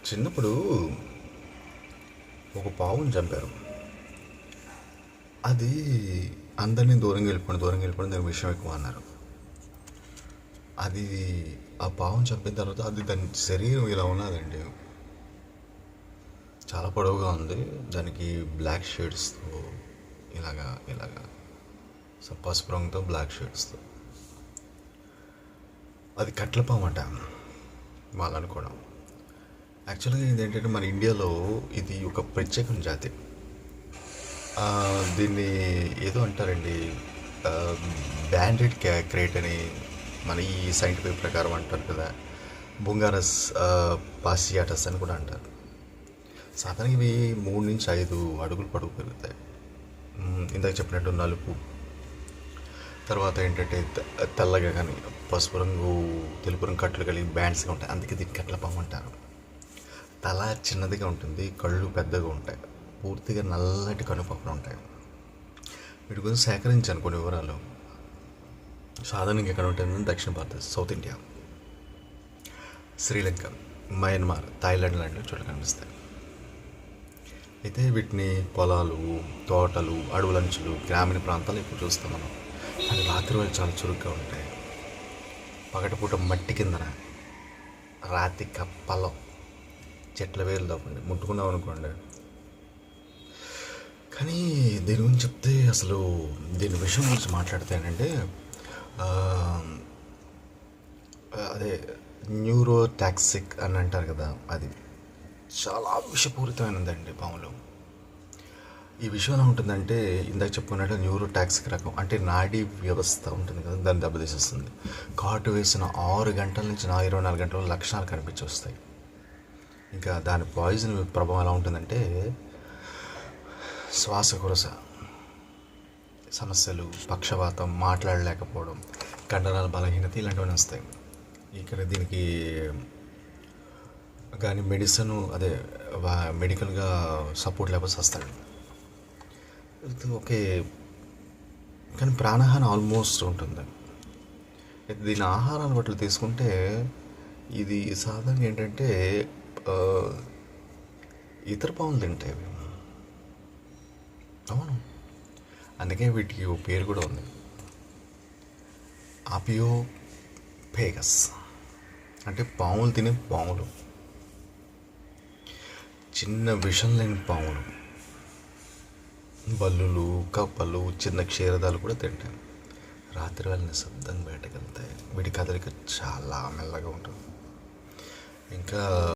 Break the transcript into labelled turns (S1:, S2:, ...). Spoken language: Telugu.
S1: చిన్నప్పుడు ఒక పావుని చంపారు. అది అందరినీ దూరంగా వెళ్ళిపోండి దాని విషయం ఎక్కువ అన్నారు. అది ఆ పావుని చంపిన తర్వాత అది దాని శరీరం ఇలా ఉన్నదండి. చాలా పొడవుగా ఉంది. దానికి బ్లాక్ షేడ్స్తో ఇలాగా ఇలాగా పసుపు రంగుతో బ్లాక్ షేడ్స్తో అది కట్ల పాము అంట వాళ్ళు అనుకోవడం. యాక్చువల్గా ఇదేంటంటే మన ఇండియాలో ఇది ఒక ప్రత్యేకమైన జాతి. దీన్ని ఏదో అంటారండి, బ్యాండెడ్ క్రేట్ అని మన ఈ సైంటిఫిక్ ప్రకారం అంటారు కదా. బుంగారస్ పాసియాటస్ అని కూడా అంటారు. సాధారణంగా ఇవి 3 నుంచి 5 అడుగులు పొడవు పెరుగుతాయి. ఇందాక చెప్పినట్టు నలుపు, తర్వాత ఏంటంటే తెల్లగా కానీ పసుపు రంగు తెలుపు రంగు కట్లు కలిగి బ్యాండ్స్గా ఉంటాయి. అందుకే దీన్ని కట్ల పాము అంటారు. తల చిన్నదిగా ఉంటుంది, కళ్ళు పెద్దగా ఉంటాయి, పూర్తిగా నల్లటి కనుపప్పులు ఉంటాయి. వీటి గురించి సేకరించాను కొన్ని వివరాలు. సాధారణంగా ఎక్కడ ఉంటుంది? దక్షిణ భారతదేశం, south India, Sri Lanka, Myanmar, Thailand లాంటివి చోట్ల కనిపిస్తాయి. అయితే వీటిని పొలాలు, తోటలు, అడవులంచులు, గ్రామీణ ప్రాంతాలు ఎక్కువ చూస్తాం మనం. కానీ రాత్రి వేళ చాలా చురుగ్గా ఉంటాయి. పగటిపూట మట్టి కిందన, రాతి కప్పలో చెట్ల వేలు తప్పండి ముట్టుకున్నాం అనుకోండి. కానీ దీని గురించి చెప్తే, అసలు దీని విషయం గురించి మాట్లాడితేనంటే అదే న్యూరోటాక్సిక్ అని అంటారు కదా, అది చాలా విషపూరితమైనదండి పాములు. ఈ విషయం ఎలా ఉంటుందంటే, ఇందాక చెప్పుకున్నట్టు న్యూరోటాక్సిక్ రకం అంటే నాడీ వ్యవస్థ ఉంటుంది కదా, దాన్ని దెబ్బతీసేస్తుంది. కాటు వేసిన 6 గంటల నుంచి 24 గంటల లక్షణాలు కనిపించి వస్తాయి. ఇంకా దాని పాయిజన్ ప్రభావం ఎలా ఉంటుందంటే, శ్వాసకోశ సమస్యలు, పక్షవాతం, మాట్లాడలేకపోవడం, కండరాల బలహీనత ఇలాంటివన్నీ వస్తాయి. ఇక్కడ దీనికి కానీ మెడిసిన్ అదే మెడికల్గా సపోర్ట్ లేకపోతే వస్తాడు. ఓకే, కానీ ప్రాణహాని ఆల్మోస్ట్ ఉంటుంది. దీని ఆహారాన్ని బట్టి తీసుకుంటే ఇది సాధారణంగా ఏంటంటే ఇతర పాములు తింటాయి. అవును, అందుకే వీటికి ఓ పేరు కూడా ఉంది, ఆపియోపేగస్. అంటే పాములు తినే పాములు, చిన్న విషం లేని పాములు. బల్లులు, కప్పలు, చిన్న క్షీరదాలు కూడా తింటాయి. రాత్రి వేళ నిశ్శబ్దంగా బయటకు వెళ్తాయి. వీటి కదలిక చాలా మెల్లగా ఉంటుంది. ఇంకా